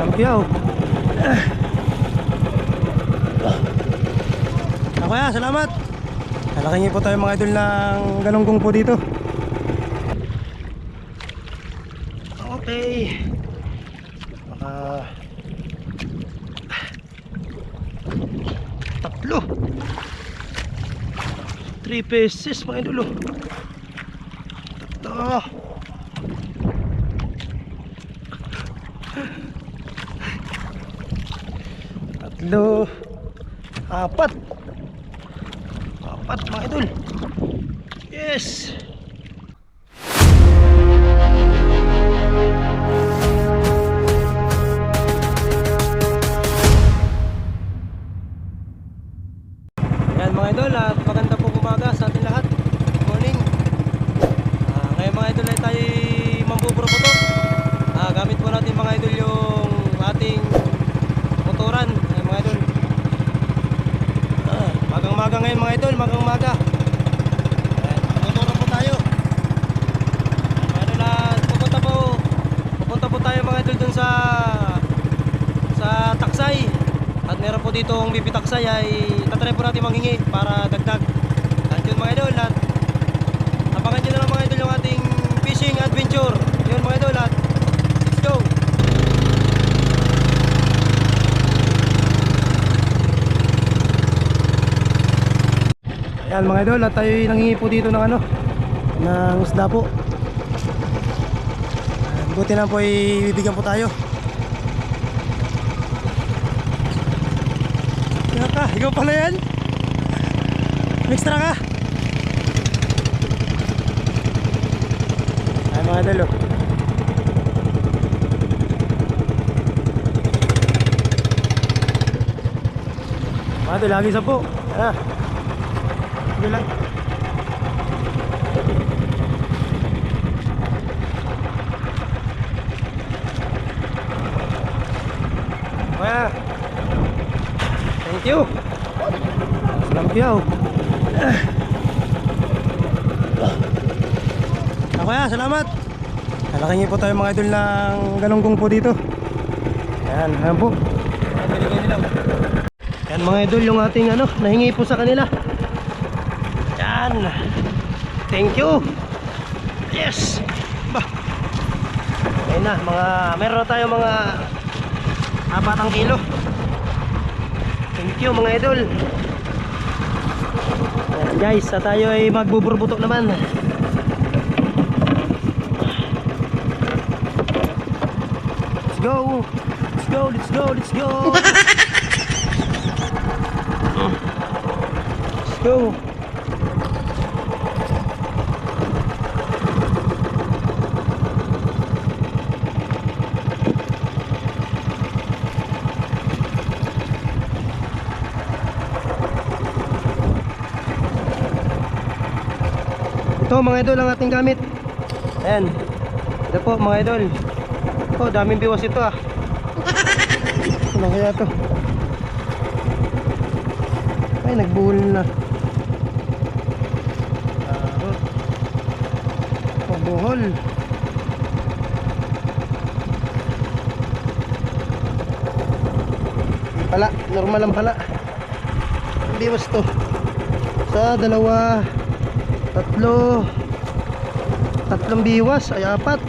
Lampyaw. Kuya, salamat. Nalakingi po tayo mga idol ng galunggong po dito. Okay. Tatlo 3 pesos mga idol. Tatlo. Tatlo. Apat mga idol. Yes. Ayan mga idol, at maganda po umaga sa ating lahat. Good morning. Ngayon mga idol ay tayo mambuburuputo. Gamit po natin mga idol yung ating motoran. Ayan mga idol. Magang maga ngayon mga idol, magang maga. Motoran po tayo. Mga idol, at pupunta po tayo mga idol dun sa Taksay. At meron po dito ang BP Taksay ay tatry po natin manghingi para dagdag. At yun mga idol, at abangan nyo na lang mga idol yung ating fishing adventure. Yun mga idol, at let's go. Ayan mga idol, at tayo nanghingi po dito ng ng isda po. Buti na po ay bibigyan po tayo. Ikaw pala yan? Extra ka? Ay mga idol, mga idol, lagi sa po. Hindi lang. Thank you. Lampyaw. Kuya, salamat. Nalakingi po tayo mga idol ng galunggong po dito. Ayan po. Ayan mga idol, yung ating nahingi po sa kanila. Ayan. Thank you. Yes. Bah. Ayan na, meron na tayo mga 4 kilo. Thank you mga idol. Ayan guys, tayo ay magbuburbutok naman. Let's go. Let's go, let's go, let's go. Let's go. Ito mga idol ang ating gamit. Ayan. Ito po mga idol. Oh, daming biwas ito Ano kaya ito? Ay, nagbuhol na. Pagbuhol. Pala, normal lang pala. Ang biwas to. Sa dalawa, tatlong biwas ay 4.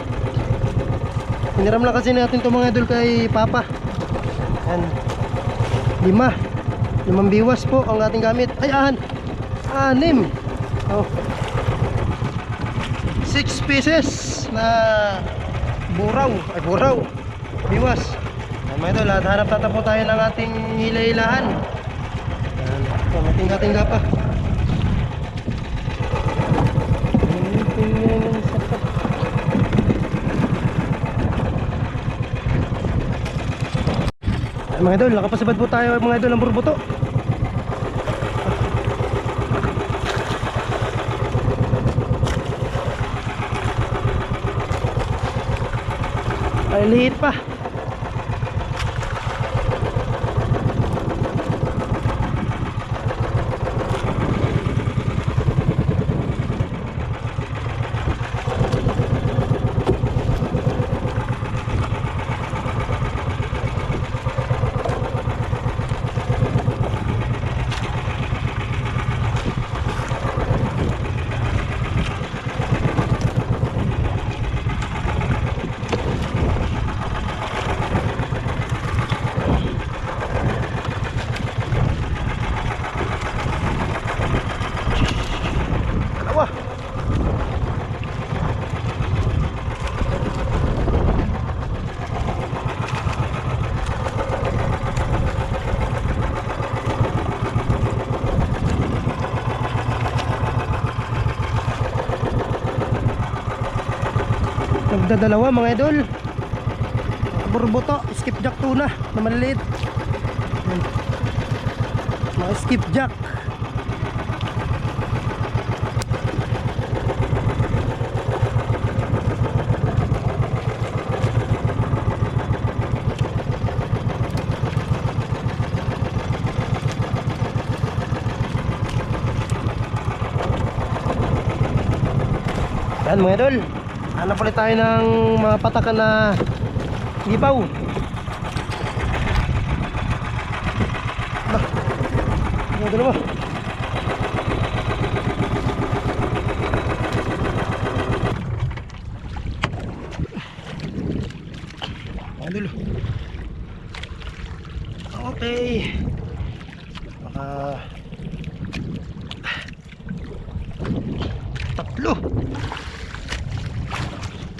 Hiniram lang kasi natin ito mga idol kay Papa. Ayan, 5 biwas po ang ating gamit. Ay 6 6 pieces na buraw biwas. Ayan mga idol, at hanap tatapo tayo ng ating hila-hilahan. Ayan, matingga-tingga pa. Mga idol, nakapasabad po tayo mga idol ng burbuto. Ay, liit pa. Magdadalawa mga idol. Burbuto, skipjack tuna na maliliit. Yan. Mga skipjack. Yan mga idol, hanap ulit tayo ng mga patakan na gipaw. Bah, mga idol mo. Mga idol. Okay. Baka tatlo.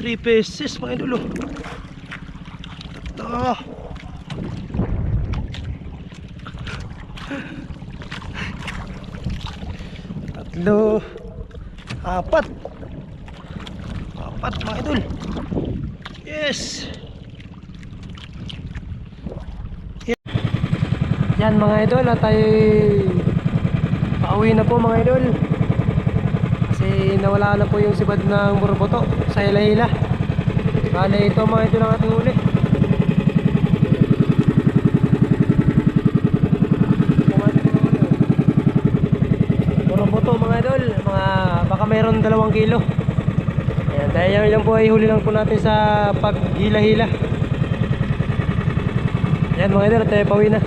3 pesos mga idol. Tatlo. Tatlo. Apat. Apat mga idol. Yes. Yan mga idol, at tayo pauwi na po mga idol. Kasi nawala na po yung sibad ng burbuto sa hila-hila. Bale ito mga idol ang ating huli. Burbuto mga idol, mga baka mayroon 2 kilo. Ayan, dahil yan lang po ay huli lang po natin sa paghila-hila. Yan mga idol, at tayo pauwi na.